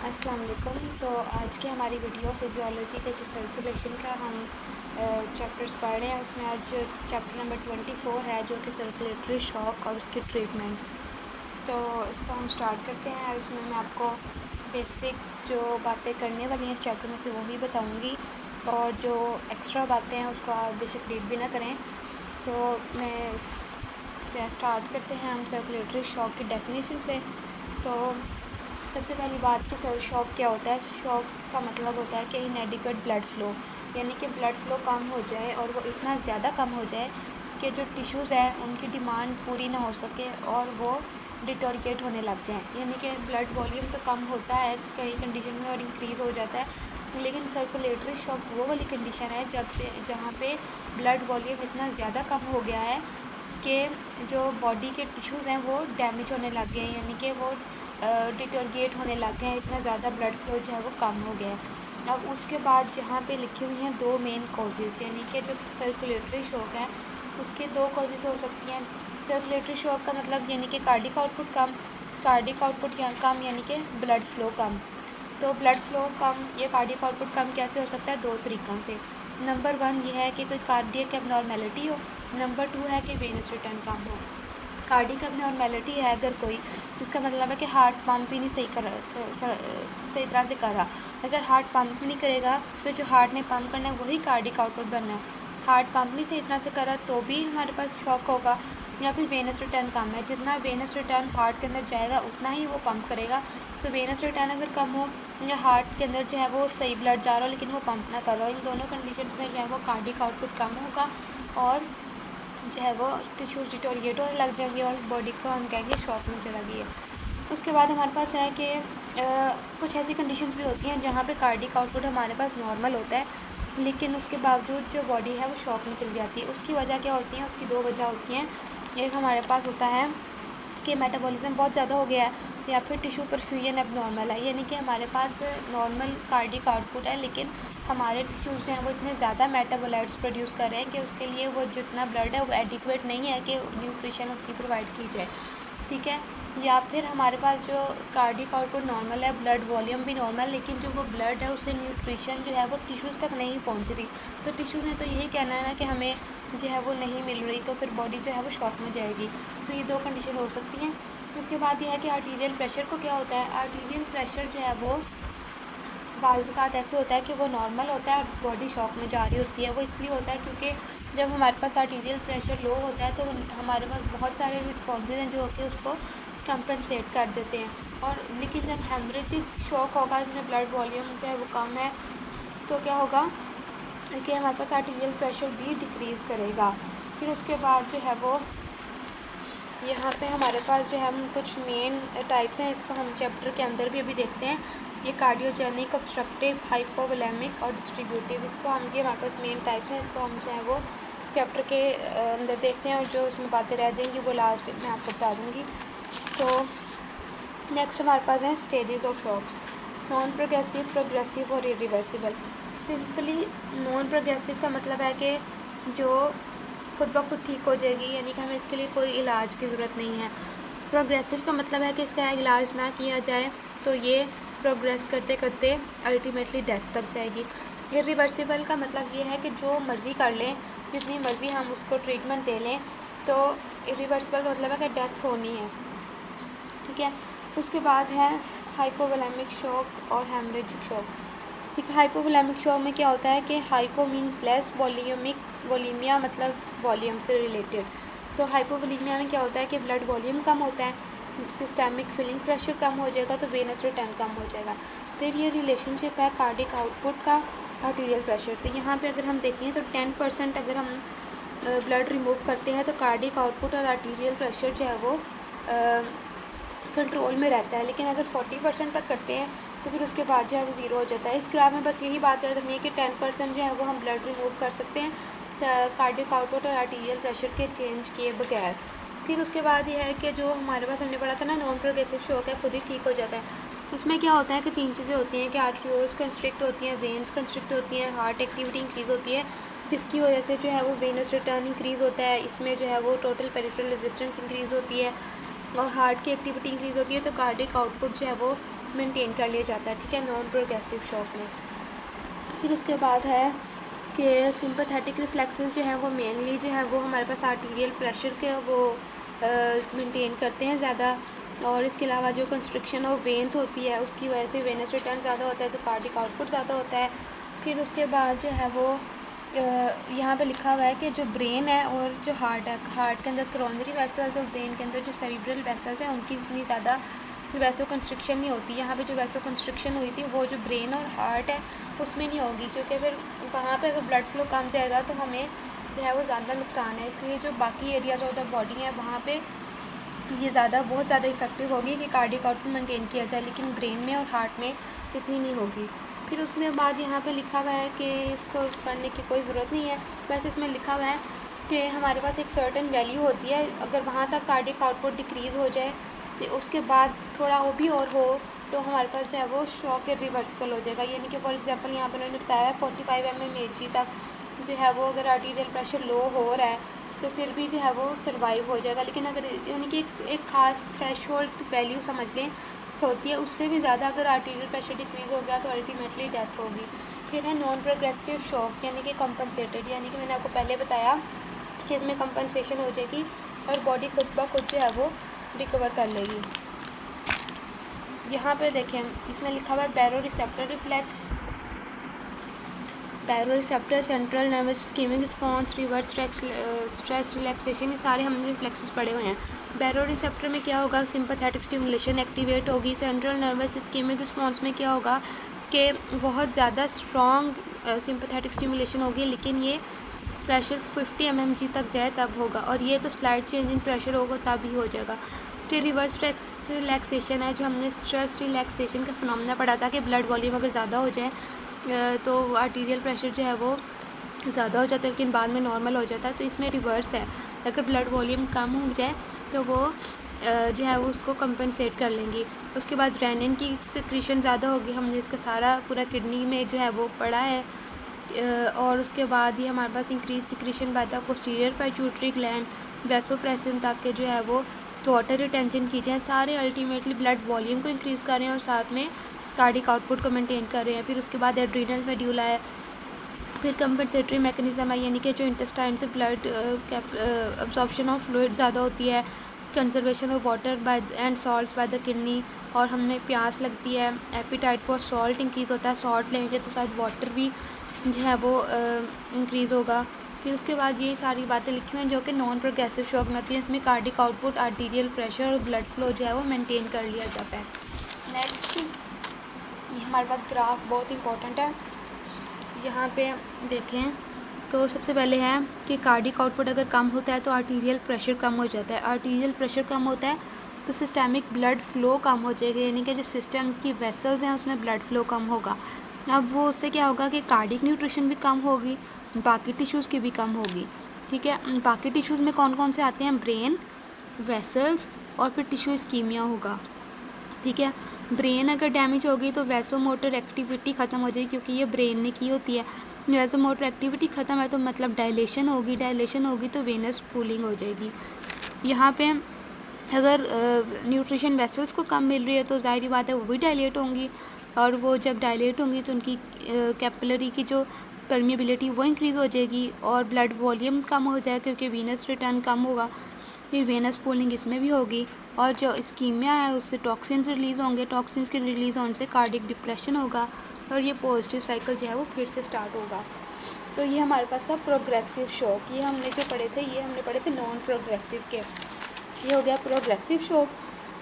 अस्सलाम वालेकुम। आज की हमारी वीडियो फ़िज़ियोलॉजी के जो सर्कुलेशन का हम चैप्टर्स पढ़ रहे हैं, उसमें आज चैप्टर नंबर 24 है जो कि सर्कुलेटरी शॉक और उसके ट्रीटमेंट्स। तो इसको हम स्टार्ट करते हैं और इसमें मैं आपको बेसिक जो बातें करने वाली हैं इस चैप्टर में से वो ही बताऊँगी, और जो एक्स्ट्रा बातें हैं उसको आप बेशक रीड भी ना करें। मैं स्टार्ट करते हैं हम सर्कुलेटरी शॉक की डेफिनेशन से। तो सबसे पहली बात कि शॉक क्या होता है। शॉक का मतलब होता है कि इनएडिक्वेट ब्लड फ़्लो, यानी कि ब्लड फ़्लो कम हो जाए और वो इतना ज़्यादा कम हो जाए कि जो टिश्यूज़ हैं उनकी डिमांड पूरी ना हो सके और वो डिटोरिएट होने लग जाएं। यानी कि ब्लड वॉल्यूम तो कम होता है कई कंडीशन में और इंक्रीज़ हो जाता है, लेकिन सर्कुलेटरी शॉक वो वाली कंडीशन है जहाँ पे ब्लड वॉल्यूम इतना ज़्यादा कम हो गया है कि जो बॉडी के टिश्यूज़ हैं वो डैमेज होने लग गए हैं, यानी कि वो डिटोरिएट होने लग गए हैं, इतना ज़्यादा ब्लड फ्लो जो है वो कम हो गया है। अब उसके बाद यहाँ पे लिखी हुई हैं दो मेन कॉजेज़, यानी कि जो सर्कुलेटरी शॉक है उसके दो कॉजेज़ हो सकती हैं। सर्कुलेटरी शॉक का मतलब यानी कि कार्डिक आउटपुट कम, कार्डिक आउटपुट कम यानी कि ब्लड फ्लो कम। तो ब्लड फ्लो कम या कार्डिक आउटपुट कम कैसे हो सकता है? दो तरीक़ों से। नंबर 1 ये है कि कोई कार्डियक एबनॉर्मेलिटी हो। नंबर 2 है कि वेनस रिटर्न कम हो। कार्डियक एबनॉर्मेलिटी है अगर कोई, इसका मतलब है कि हार्ट पंप ही नहीं सही कर सही तरह से कर रहा। अगर हार्ट पंप नहीं करेगा तो जो हार्ट ने पंप करना है वही कार्डिक आउटपुट बनना है। हार्ट पंप नहीं सही तरह से कर रहा तो भी हमारे पास शॉक होगा। या फिर वेनस रिटर्न कम है, जितना वेनस रिटर्न हार्ट के अंदर जाएगा उतना ही वो पंप करेगा। तो वेनस रिटर्न अगर कम हो या हार्ट के अंदर जो है वो सही ब्लड जा रहा हो लेकिन वो पंप ना कर रहा हो, इन दोनों कंडीशंस में जो है वो कार्डिक आउटपुट कम होगा और जो है वो टिश्यूज डिटोरिएट होने लग जाएंगे और बॉडी को हम कहेंगे शॉक में चला गई है। उसके बाद हमारे पास है कि कुछ ऐसी कंडीशंस भी होती हैं जहाँ पे कार्डिक आउटपुट हमारे पास नॉर्मल होता है, लेकिन उसके बावजूद जो बॉडी है वो शॉक में चली जाती है। उसकी वजह क्या होती है? उसकी दो वजह होती हैं। एक हमारे पास होता है कि मेटाबॉलिज्म बहुत ज़्यादा हो गया है, या फिर टिश्यू परफ्यूजन एबनॉर्मल है, यानी कि हमारे पास नॉर्मल कार्डिक आउटपुट है लेकिन हमारे टिश्यूज़ हैं वो इतने ज़्यादा मेटाबोलाइट्स प्रोड्यूस कर रहे हैं कि उसके लिए वो जितना ब्लड है वो एडिक्वेट नहीं है कि न्यूट्रिशन उसकी प्रोवाइड की जाए। ठीक है। या फिर हमारे पास जो कार्डिक आउटपुट नॉर्मल है, ब्लड वॉल्यूम भी नॉर्मल, लेकिन जो वो ब्लड है उससे न्यूट्रिशन जो है वो टिश्यूज़ तक नहीं पहुंच रही। तो टिश्यूज़ ने तो यही कहना है ना कि हमें जो है वो नहीं मिल रही, तो फिर बॉडी जो है वो शॉक में जाएगी। तो ये दो कंडीशन हो सकती हैं। उसके बाद ये है कि आर्टीरियल प्रेशर को क्या होता है? आर्टीरियल प्रेशर जो है वो बाज़ ऐसे होता है कि वो नॉर्मल होता है और बॉडी शॉक में जा रही होती है। वो इसलिए होता है क्योंकि जब हमारे पास आर्टीरियल प्रेशर लो होता है तो हमारे पास बहुत सारे रिस्पॉन्सेज हैं जो कि उसको कंपनसेट कर देते हैं। और लेकिन जब हेमरेजिक शॉक होगा जिसमें ब्लड वॉल्यूम जो है वो कम है तो क्या होगा कि हमारे पास आर्टीरियल प्रेशर भी डिक्रीज़ करेगा। फिर उसके बाद जो है वो यहाँ पे हमारे पास जो है हम कुछ मेन टाइप्स हैं, इसको हम चैप्टर के अंदर भी अभी देखते हैं। ये कार्डियोजेनिक, ऑब्स्ट्रक्टिव, हाइपोवोलेमिक और डिस्ट्रीब्यूटिव, इसको हम ये हमारे पास मेन टाइप्स हैं, इसको हम जो है वो चैप्टर के अंदर देखते हैं और जो इसमें बातें रह जाएंगी वो लास्ट में आपको बता दूँगी। तो नेक्स्ट हमारे पास हैं stages of shock. Non progressive, progressive और इरिवर्सिबल। सिंपली नॉन प्रोग्रेसिव का मतलब है कि जो खुद ब खुद ठीक हो जाएगी, यानी कि हमें इसके लिए कोई इलाज की ज़रूरत नहीं है। प्रोग्रेसिव का मतलब है कि इसका इलाज ना किया जाए तो ये प्रोग्रेस करते करते अल्टीमेटली डेथ तक जाएगी। इरिवर्सिबल का मतलब ये है कि जो मर्ज़ी कर लें, जितनी मर्ज़ी हम उसको ट्रीटमेंट दे लें, तो इरिवर्सिबल का मतलब है कि डेथ होनी है। ठीक है। उसके बाद है हाइपोवोलेमिक शॉक और हेमरेजिक शॉक। ठीक है। हाइपोवोलेमिक शॉक में क्या होता है कि हाइपो मीन्स लेस, वोलीमिया मतलब वॉल्यूम से रिलेटेड। तो हाइपोवोलीमिया में क्या होता है कि ब्लड वॉल्यूम कम होता है, सिस्टेमिक फिलिंग प्रेशर कम हो जाएगा तो वेनस रिटर्न कम हो जाएगा। फिर ये रिलेशनशिप है कार्डिक आउटपुट का आर्टीरियल प्रेशर से। यहाँ पे अगर हम देखें तो 10% अगर हम ब्लड रिमूव करते हैं तो कार्डिक आउटपुट और आर्टीरियल प्रेशर जो है वो कंट्रोल में रहता है, लेकिन अगर 40% तक करते हैं तो फिर उसके बाद जो है वो ज़ीरो हो जाता है। इस ग्राफ में बस यही बात याद रखनी है कि 10% जो है वो हम ब्लड रिमूव कर सकते हैं कार्डिक आउटपुट और आर्टीरियल प्रेशर के चेंज किए बगैर। फिर उसके बाद ये है कि जो हमारे पास हमने पढ़ा था ना, नॉन प्रोग्रेसिव शॉक है, खुद ही ठीक हो जाता है। इसमें क्या होता है कि तीन चीज़ें होती हैं कि आर्ट्रियोल्स कंस्ट्रिक्ट होती हैं, वेन्स कंस्ट्रिक्ट होती हैं, हार्ट एक्टिविटी इंक्रीज़ होती है, जिसकी वजह से जो है वो वेनस रिटर्न इंक्रीज़ होता है। इसमें जो है वो टोटल पेरिफेरल रेजिस्टेंस इंक्रीज़ होती है और हार्ट की एक्टिविटी इंक्रीज़ होती है, तो कार्डिक आउटपुट जो है वो मेंटेन कर लिया जाता है, ठीक है, नॉन प्रोग्रेसिव शॉक में। फिर उसके बाद है कि सिंपैथेटिक रिफ्लेक्सेस जो हैं वो मेनली जो है वो हमारे पास आर्टीरियल प्रेशर के वो मेंटेन करते हैं ज़्यादा, और इसके अलावा जो कंस्ट्रिक्शन ऑफ वेन्स होती है उसकी वजह से वेनस रिटर्न ज़्यादा होता है तो कार्डिक आउटपुट ज़्यादा होता है। फिर उसके बाद जो है वो यहाँ पे लिखा हुआ है कि जो ब्रेन है और जो हार्ट है, हार्ट के अंदर कोरोनरी वेसल्स और ब्रेन के अंदर जो सेरिब्रल वेसल्स हैं उनकी इतनी ज़्यादा वैसो कंस्ट्रिक्शन नहीं होती। यहाँ पे जो वैसो कंस्ट्रिक्शन हुई थी वो जो ब्रेन और हार्ट है उसमें नहीं होगी, क्योंकि फिर वहाँ पे अगर ब्लड फ्लो कम जाएगा तो हमें जो है वो ज़्यादा नुकसान है। इसलिए जो बाकी एरियाज़ ऑफ द बॉडी हैं वहाँ पे ये बहुत ज़्यादा इफेक्टिव होगी कि कार्डिक आउटपुट मेंटेन किया जाए, लेकिन ब्रेन में और हार्ट में इतनी नहीं होगी। फिर उसमें बाद यहाँ पे लिखा हुआ है कि इसको पढ़ने की कोई ज़रूरत नहीं है, वैसे इसमें लिखा हुआ है कि हमारे पास एक सर्टेन वैल्यू होती है, अगर वहाँ तक कार्डिक आउटपुट डिक्रीज़ हो जाए तो उसके बाद थोड़ा वो भी और हो तो हमारे पास जो है वो शॉक रिवर्सिबल हो जाएगा। यानी कि फॉर एग्जांपल यहाँ पर उन्होंने बताया है 45 mmHg तक जो है वो अगर आर्टीरियल प्रेशर लो हो रहा है तो फिर भी जो है वो सर्वाइव हो जाएगा। लेकिन अगर यानी कि एक ख़ास थ्रेशोल्ड वैल्यू समझ लें होती है, उससे भी ज़्यादा अगर आर्टीरियल प्रेशर डिक्रीज़ हो गया तो अल्टीमेटली डेथ होगी। फिर है नॉन प्रोग्रेसिव शॉक यानी कि कंपनसेटेड, यानी कि मैंने आपको पहले बताया कि इसमें कंपनसेशन हो जाएगी और बॉडी खुद ब खुद जो है वो रिकवर कर लेगी। यहाँ पे देखें इसमें लिखा हुआ है baroreceptor reflex, baroreceptor, central nervous scheming response, reverse stress relaxation, ये सारे हमने रिफ्लेक्सेस पढ़े हुए हैं। बैरोरिसेप्टर में क्या होगा, सिंपैथेटिक स्टिमुलेशन एक्टिवेट होगी। सेंट्रल नर्वस स्कीमिंग रिस्पॉन्स में क्या होगा कि बहुत ज़्यादा स्ट्रॉन्ग सिंपैथेटिक स्टिमुलेशन होगी, लेकिन ये प्रेशर 50 mmHg तक जाए तब होगा, और ये तो स्लाइड चेंज इन प्रेशर होगा तब ही हो जाएगा। फिर रिवर्स स्ट्रेस रिलैक्सेशन है, जो हमने स्ट्रेस रिलैक्सेशन का फिनोमेना पढ़ा था कि ब्लड वॉल्यूम अगर ज़्यादा हो जाए तो आर्टीरियल प्रेशर जो है वो ज़्यादा हो जाता है लेकिन बाद में नॉर्मल हो जाता है। तो इसमें रिवर्स है, अगर ब्लड वॉल्यूम कम हो जाए तो वो जो है वो उसको कंपनसेट कर लेंगी। उसके बाद रेनिन की सिक्रीशन ज़्यादा होगी, हमने इसका सारा पूरा किडनी में जो है वो पढ़ा है। और उसके बाद ही हमारे पास increase secretion by the posterior pituitary gland, vasopressin, ताकि जो है वो वाटर रिटेंशन की जाए। सारे अल्टीमेटली ब्लड वॉल्यूम को इंक्रीज़ कर रहे हैं और साथ में कार्डिक आउटपुट को मेंटेन कर रहे हैं। फिर उसके बाद एड्रीनल मेड्यूला है, फिर कंपनसेटरी मैकेनिज़्म है, यानी कि जो इंटेस्टाइन से ब्लड अब्जॉर्प्शन ऑफ फ्लूइड ज़्यादा होती है, conservation of water bye and salts by the kidney, और हमें प्यास लगती है, एपिटाइट फॉर सॉल्ट इंक्रीज़ होता है, सॉल्ट लेंगे तो शायद वाटर भी जो है वो इंक्रीज़ होगा। फिर उसके बाद ये सारी बातें लिखी हुई हैं जो कि नॉन प्रोग्रेसिव शॉक में आती हैं। इसमें कार्डिक आउटपुट, आर्टीरियल प्रेशर और ब्लड फ्लो जो है वो मेंटेन कर लिया जाता है। नेक्स्ट ये हमारे पास ग्राफ बहुत इंपॉर्टेंट है, यहाँ पे देखें तो सबसे पहले है कि कार्डिक आउटपुट अगर कम होता है तो आर्टीरियल प्रेशर कम हो जाता है। आर्टीरियल प्रेशर कम होता है तो सिस्टमिक ब्लड फ्लो कम हो जाएगा, यानी कि जो सिस्टम की वेसल्स हैं उसमें ब्लड फ्लो कम होगा। अब वो उससे क्या होगा कि कार्डिक न्यूट्रिशन भी कम होगी, बाकी टिश्यूज़ की भी कम होगी, ठीक है। बाकी टिश्यूज़ में कौन कौन से आते हैं, ब्रेन, वेसल्स और फिर टिश्यू इस्कीमिया होगा, ठीक है। ब्रेन अगर डैमेज होगी तो वैसोमोटर एक्टिविटी ख़त्म हो जाएगी, क्योंकि ये ब्रेन ने की होती है। वैसोमोटर एक्टिविटी ख़त्म है तो मतलब डायलेशन होगी, डायलेशन होगी तो वेनस पूलिंग हो जाएगी। यहाँ पे अगर न्यूट्रिशन वेसल्स को कम मिल रही है तो ज़ाहिर बात है वो भी डायलेट होंगी, और वो जब डायलेट होंगी तो उनकी कैपिलरी की जो परमिएबिलिटी वो इंक्रीज़ हो जाएगी और ब्लड वॉल्यूम कम हो जाएगा क्योंकि वीनस रिटर्न कम होगा। फिर वेनस पूलिंग इसमें भी होगी, और जो इस्कीमिया है उससे टॉक्सिन्स रिलीज़ होंगे, टॉक्सिन्स के रिलीज़ होने से कार्डिक डिप्रेशन होगा और ये पॉजिटिव साइकिल जो है वो फिर से स्टार्ट होगा। तो ये हमारे पास था प्रोग्रेसिव शॉक, ये हमने जो पढ़े थे ये हमने पढ़े थे नॉन प्रोग्रेसिव के, ये हो गया प्रोग्रेसिव शॉक।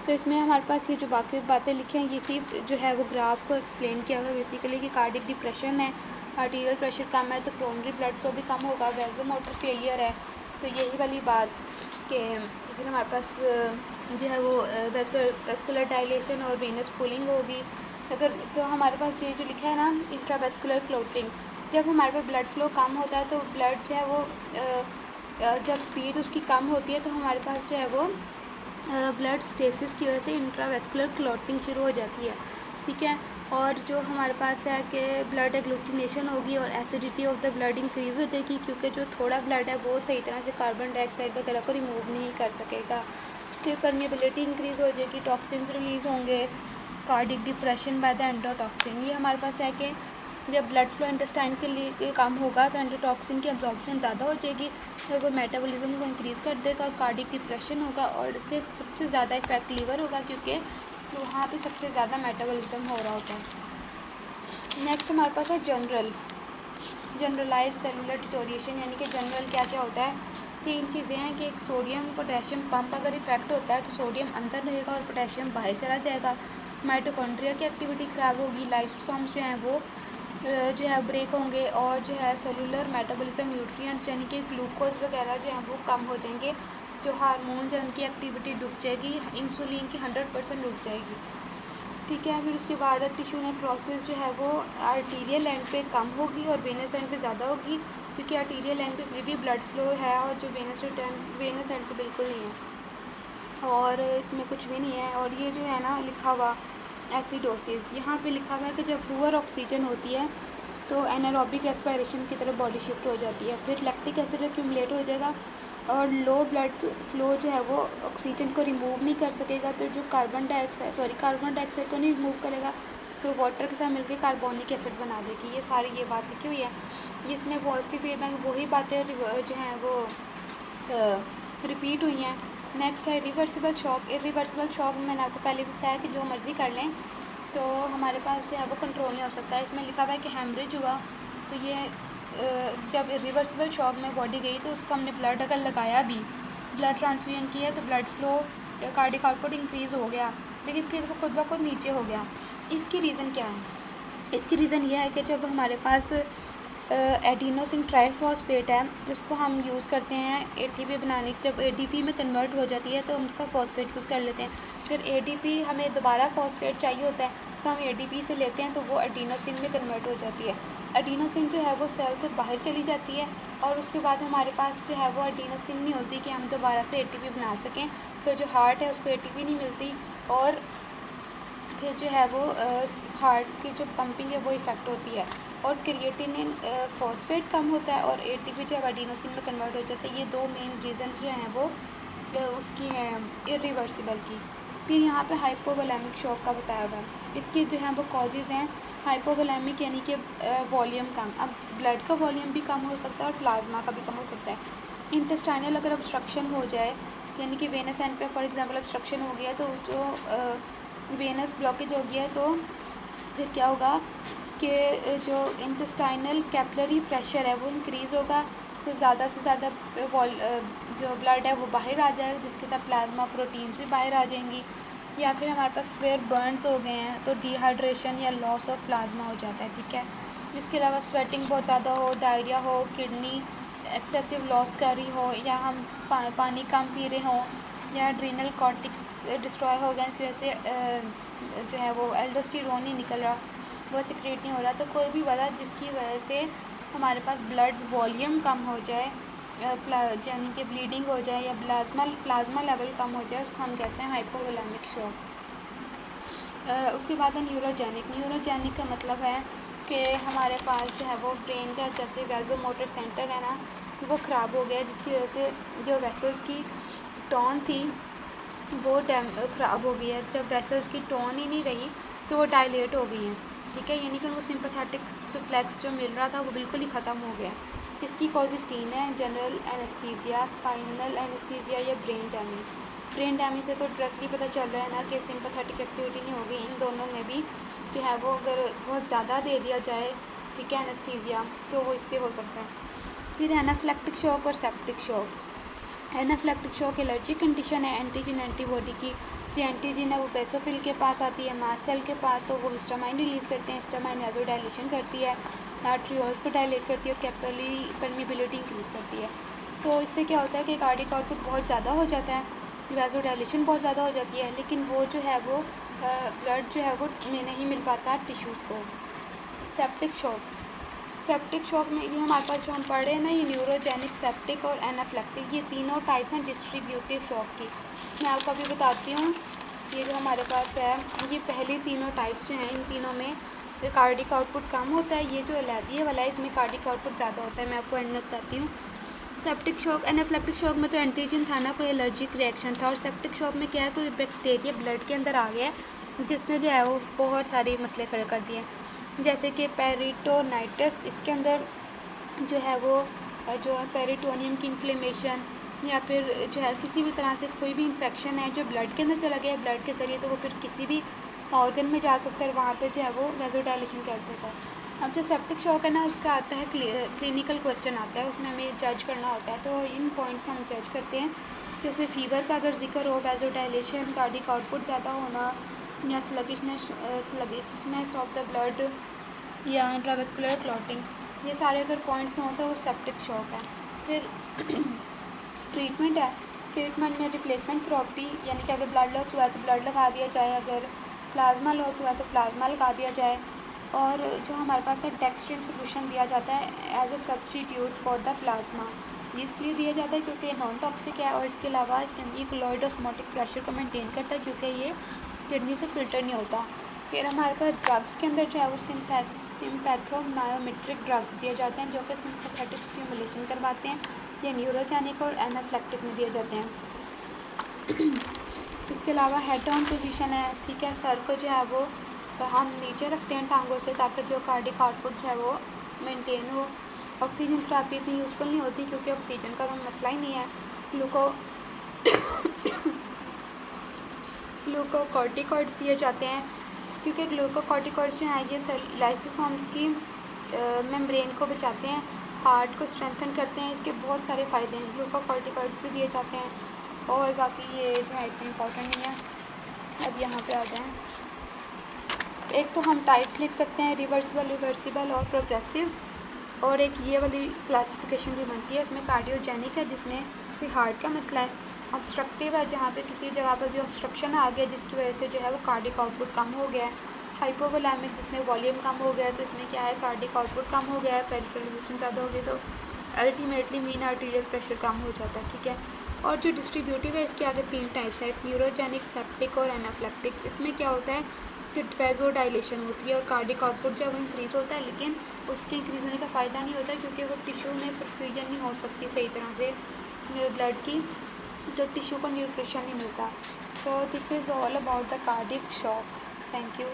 तो इसमें हमारे पास ये जो बाकी बातें लिखी हैं ये सिर्फ जो है वो ग्राफ को एक्सप्लेन किया हुआ है बेसिकली कि कार्डिक डिप्रेशन है, आर्टीरियल प्रेशर कम है तो कोरोनरी ब्लड फ्लो भी कम होगा, वैसोमोटर फेलियर है तो यही वाली बात कि फिर हमारे पास जो है वो वेस्कुलर डायलेशन और वेनस पूलिंग होगी। अगर तो हमारे पास ये जो लिखा है ना इंट्रावेस्कुलर क्लोटिंग, जब हमारे पास ब्लड फ्लो कम होता है तो ब्लड जो है वो जब स्पीड उसकी कम होती है तो हमारे पास जो है वो ब्लड स्टेसिस की वजह से इंट्रावेस्कुलर क्लॉटिंग शुरू हो जाती है, ठीक है। और जो हमारे पास है कि ब्लड एग्लूटिनेशन होगी और acidity of the blood increase हो जाएगी, क्योंकि जो थोड़ा ब्लड है वो सही तरह से कार्बन डाइऑक्साइड वगैरह को रिमूव नहीं कर सकेगा। फिर परमिएबिलिटी इंक्रीज़ हो जाएगी, टॉक्सिन्स रिलीज़ होंगे, cardiac depression by the endotoxin. ये हमारे पास है कि जब ब्लड फ्लो इंटेस्टाइन के लिए कम होगा तो एंडोटॉक्सिन की अब्जॉर्प्शन ज़्यादा हो जाएगी और वो मेटाबॉलिज्म को इंक्रीज़ कर देगा और कार्डिक डिप्रेशन होगा और इससे सबसे ज़्यादा इफेक्ट लीवर होगा क्योंकि वहाँ पे सबसे ज़्यादा मेटाबॉलिज्म हो रहा होता है। नेक्स्ट हमारे पास है जनरलाइज सेलुलर डिटोरिएशन, यानी कि जनरल क्या क्या होता है। 3 चीज़ें हैं कि एक सोडियम पोटेशियम पंप अगर इफेक्ट होता है तो सोडियम अंदर रहेगा और पोटेशियम बाहर चला जाएगा। माइटोकॉन्ड्रिया की एक्टिविटी ख़राब होगी, लाइसोसोम्स जो हैं वो जो है ब्रेक होंगे और जो है सेलुलर मेटाबॉलिज्म न्यूट्रिएंट्स यानी कि ग्लूकोज वगैरह जो हैं वो कम हो जाएंगे। जो हार्मोन्स हैं उनकी एक्टिविटी रुक जाएगी, इंसुलिन की 100% रुक जाएगी। ठीक है, फिर उसके बाद टिश्यू नेक्रोसिस जो है वो आर्टीरियल एंड पे कम होगी और वेनस एंड पे ज़्यादा होगी क्योंकि आर्टीरियल एंड पे फिर भी ब्लड फ्लो है और जो वेनस एंड पे बिल्कुल नहीं है और इसमें कुछ भी नहीं है। और ये जो है ना लिखा हुआ एसिडोसिस, यहाँ पे लिखा हुआ है कि जब पुअर ऑक्सीजन होती है तो एनारोबिक रेस्पिरेशन की तरफ बॉडी शिफ्ट हो जाती है, फिर लैक्टिक एसिड एक्यूमुलेट हो जाएगा और लो ब्लड फ्लो जो है वो ऑक्सीजन को रिमूव नहीं कर सकेगा तो जो कार्बन डाइऑक्साइड को नहीं रिमूव करेगा तो वाटर के साथ मिलकर कार्बोनिक एसिड बना देगी। ये सारी ये बात लिखी हुई है, जिसमें पॉजिटिव फीडबैक वही बातें जो हैं वो रिपीट हुई हैं। नेक्स्ट है रिवर्सिबल शॉक। इरिवर्सिबल शॉक में मैंने आपको पहले भी बताया कि जो मर्ज़ी कर लें तो हमारे पास जो है वो कंट्रोल नहीं हो सकता है। इसमें लिखा हुआ है कि हेमरेज हुआ तो ये जब रिवर्सिबल शॉक में बॉडी गई तो उसको हमने ब्लड अगर लगाया भी, ब्लड ट्रांसफ्यूजन किया तो blood flow cardiac output increase हो गया लेकिन फिर वो खुद ब खुद नीचे हो गया। इसकी रीज़न क्या है? इसकी रीज़न ये है कि जब हमारे पास एडिनोसिन ट्राइफॉस्फेट है जिसको हम यूज़ करते हैं एटीपी बनाने, जब एडीपी में कन्वर्ट हो जाती है तो हम उसका फॉस्फेट यूज़ कर लेते हैं। फिर एडीपी हमें दोबारा फॉस्फेट चाहिए होता है तो हम एडीपी से लेते हैं तो वो एडिनोसिन में कन्वर्ट हो जाती है। एडिनोसिन जो है वो सेल से बाहर चली जाती है और उसके बाद हमारे पास जो है वो एडिनोसिन नहीं होती कि हम दोबारा से एटीपी बना सकें, तो जो हार्ट है उसको एटीपी नहीं मिलती और फिर जो है वो हार्ट की जो पंपिंग है वो इफ़ेक्ट होती है और क्रिएटिनिन फॉस्फेट कम होता है और एटीपी जो है एडिनोसिन में कन्वर्ट हो जाता है। ये 2 मेन रीज़न्स जो हैं वो उसकी हैं इरिवर्सिबल की। फिर यहाँ पे हाइपोवोलेमिक शॉक का बताया हुआ है। इसके जो हैं वो कॉजेज़ हैं हाइपोवोलेमिक यानी कि वॉल्यूम कम, अब ब्लड का वॉल्यूम भी कम हो सकता है और प्लाज्मा का भी कम हो सकता है। इंटेस्टाइनल अगर ऑब्स्ट्रक्शन हो जाए यानी कि वेनस एंड पे फॉर एग्जांपल ऑब्स्ट्रक्शन हो गया तो जो वेनस ब्लॉकेज हो गया तो फिर क्या होगा कि जो इंटेस्टाइनल कैपिलरी प्रेशर है वो इंक्रीज़ होगा तो ज़्यादा से ज़्यादा जो ब्लड है वो बाहर आ जाएगा जिसके साथ प्लाज्मा प्रोटीन्स भी बाहर आ जाएंगी। या फिर हमारे पास स्वेयर बर्न्स हो गए हैं तो डिहाइड्रेशन या लॉस ऑफ प्लाज्मा हो जाता है। ठीक है, इसके अलावा स्वेटिंग बहुत ज़्यादा हो, डायरिया हो, किडनी एक्सेसिव लॉस कर रही हो या हम पानी कम पी रहे हों या एड्रीनल कॉर्टिक्स डिस्ट्रॉय हो गए इसकी वजह से जो है वो एल्डोस्टेरोन नहीं निकल रहा, वो सिक्रेट नहीं हो रहा, तो कोई भी वजह जिसकी वजह से हमारे पास ब्लड वॉल्यूम कम हो जाए यानी कि ब्लीडिंग हो जाए या प्लाज्मा लेवल कम हो जाए उसको हम कहते हैं हाइपोवोलेमिक शॉक। उसके बाद है न्यूरोजेनिक का मतलब है कि हमारे पास जो है वो ब्रेन का जैसे वेजोमोटर सेंटर है ना वो ख़राब हो गया जिसकी वजह से जो वेसल्स की टोन थी वो ख़राब हो गई है। जब वेसल्स की टोन ही नहीं रही तो वो डायलेट हो गई हैं। ठीक है, यानी कि उनको सिंपैथेटिक रिफ्लेक्स जो मिल रहा था वो बिल्कुल ही ख़त्म हो गया। इसकी कॉजेज़ 3 हैं, जनरल एनेस्थीसिया, स्पाइनल एनेस्थीसिया या ब्रेन डैमेज। ब्रेन डैमेज से तो डायरेक्टली पता चल रहा है ना कि सिंपैथेटिक एक्टिविटी नहीं होगी। इन दोनों में भी जो है वो अगर बहुत ज़्यादा दे दिया जाए ठीक है एनेस्थीसिया तो वो इससे हो सकता है। फिर एनाफिलैक्टिक शॉक और septic shock. Anaphylactic shock allergic condition है एंटीजन एंटीबॉडी की। जो एंटीजन है वो बेसोफिल के पास आती है, मास्ट सेल के पास, तो वो हिस्टामाइन रिलीज़ करते हैं। हिस्टामाइन वैसोडाइलेशन करती है, आर्ट्रियोल्स को डायलेट करती है और कैपिलरी परमिबिलिटी इंक्रीज़ करती है। तो इससे क्या होता है कि कार्डिक आउटपुट बहुत ज़्यादा हो जाता है, वैसोडाइलेशन बहुत ज़्यादा हो जाती है, लेकिन वो जो है वो ब्लड जो है वो में नहीं मिल पाता टिश्यूज़ को। सेप्टिक शॉक में ये हमारे पास जो हम पढ़ रहे हैं ना ये न्यूरोजेनिक, सेप्टिक और एनाफिलैक्टिक, ये तीनों टाइप्स हैं डिस्ट्रीब्यूटिव शॉक की। मैं आपको अभी बताती हूँ। ये जो हमारे पास है ये पहले तीनों टाइप्स जो हैं इन तीनों में कार्डिक आउटपुट कम होता है। ये जो एलर्जी वाला है इसमें कार्डिक आउटपुट ज़्यादा होता है। मैं आपको एंड में बताती हूँ। सेप्टिक शॉक, एनाफिलैक्टिक शॉक में तो एंटीजन था ना, कोई एलर्जिक रिएक्शन था, और सेप्टिक शॉक में क्या है कोई बैक्टीरिया ब्लड के अंदर आ गया है जिसने जो है वो बहुत सारे मसले खड़े कर दिए हैं, जैसे कि पेरिटोनाइटिस। इसके अंदर जो है वो जो है पेरिटोनियम की इन्फ्लेमेशन, या फिर जो है किसी भी तरह से कोई भी इन्फेक्शन है जो ब्लड के अंदर चला गया है ब्लड के ज़रिए, तो वो फिर किसी भी ऑर्गन में जा सकता है और वहाँ पे जो है वो वेज़ोडाइलेशन कर देता है। अब जो सेप्टिक शॉक है ना, उसका आता है क्लिनिकल क्वेश्चन आता है, उसमें हमें जज करना होता है। तो इन पॉइंट्स हम जज करते हैं कि उसमें फ़ीवर का अगर जिक्र हो, वेज़ोडाइलेशन, कार्डिक आउटपुट ज़्यादा होना, या स्लगिशनेस ऑफ द ब्लड, या इंट्रावेस्कुलर क्लॉटिंग, ये सारे अगर पॉइंट्स हों तो वो सेप्टिक शॉक है। फिर ट्रीटमेंट है। ट्रीटमेंट में रिप्लेसमेंट थेरेपी, यानी कि अगर ब्लड लॉस हुआ है तो ब्लड लगा दिया जाए, अगर प्लाज्मा लॉस हुआ है तो प्लाज्मा लगा दिया जाए, और जो हमारे पास है डेक्स्ट्रिन सोल्यूशन दिया जाता है as a substitute for the plasma. इसलिए दिया जाता है क्योंकि ये नॉन टॉक्सिक है, और इसके अलावा इसके अंदर क्लोराइड ऑस्मोटिक प्रेशर को मेंटेन करता है क्योंकि ये किडनी से फ़िल्टर नहीं होता। फिर हमारे पास ड्रग्स के अंदर जो है वो सिम्पैथोमायोमेट्रिक ड्रग्स दिए जाते हैं जो कि सिंपैथेटिक स्टिमुलेशन करवाते हैं। ये न्यूरोजेनिक और एनाफ्लेक्टिक में दिए जाते हैं। इसके अलावा हेड ऑन पोजीशन है, ठीक है। सर को जो है वो हम नीचे रखते हैं टांगों से, ताकि जो कार्डिक आउटपुट जो है वो मेंटेन हो। ऑक्सीजन थेरेपी इतनी यूज़फुल नहीं होती क्योंकि ऑक्सीजन का कोई मसला ही नहीं है। ग्लूकोकॉर्टिकॉइड्स दिए जाते हैं क्योंकि ग्लूकोकॉर्टिकॉइड्स जो हैं ये लाइसोसोम्स की मेम्ब्रेन को बचाते हैं, हार्ट को स्ट्रेंथन करते हैं। इसके बहुत सारे फ़ायदे हैं, ग्लूकोकॉर्टिकॉइड्स भी दिए जाते हैं। और बाकी ये जो है इतने इंपॉर्टेंट नहीं है। अब यहाँ पे आ जाएँ, एक तो हम टाइप्स लिख सकते हैं, रिवर्सिबल, रिवर्सिबल और प्रोग्रेसिव। और एक ये वाली क्लासिफिकेशन भी बनती है, इसमें कार्डियोजेनिक है जिसमें कोई हार्ट का मसला है, ऑब्स्ट्रक्टिव है जहाँ पे किसी जगह पर भी ऑब्स्ट्रक्शन आ गया जिसकी वजह से जो है वो कार्डिक आउटपुट कम हो गया है, हाइपोवोलेमिक जिसमें वॉल्यूम कम हो गया है तो इसमें क्या है कार्डिक आउटपुट कम हो गया है, पेरिफेरल रेजिस्टेंस ज़्यादा हो गई तो अल्टीमेटली मीन आर्टीरियल प्रेशर कम हो जाता है, ठीक है। और जो डिस्ट्रीब्यूटिव है इसके आगे 3 टाइप्स है, न्यूरोजेनिक, सेप्टिक और एनाफ्लेक्टिक। इसमें क्या होता है कि वेज़ोडाइलेशन होती है और कार्डिक आउटपुट जो है वो इंक्रीज़ होता है, लेकिन उसके इंक्रीज़ होने का फ़ायदा नहीं होता क्योंकि वो टिश्यू में परफ्यूजन नहीं हो सकती सही तरह से ब्लड की, तो टिश्यू को न्यूट्रिशन नहीं मिलता। So this is all about the cardiac shock. Thank you.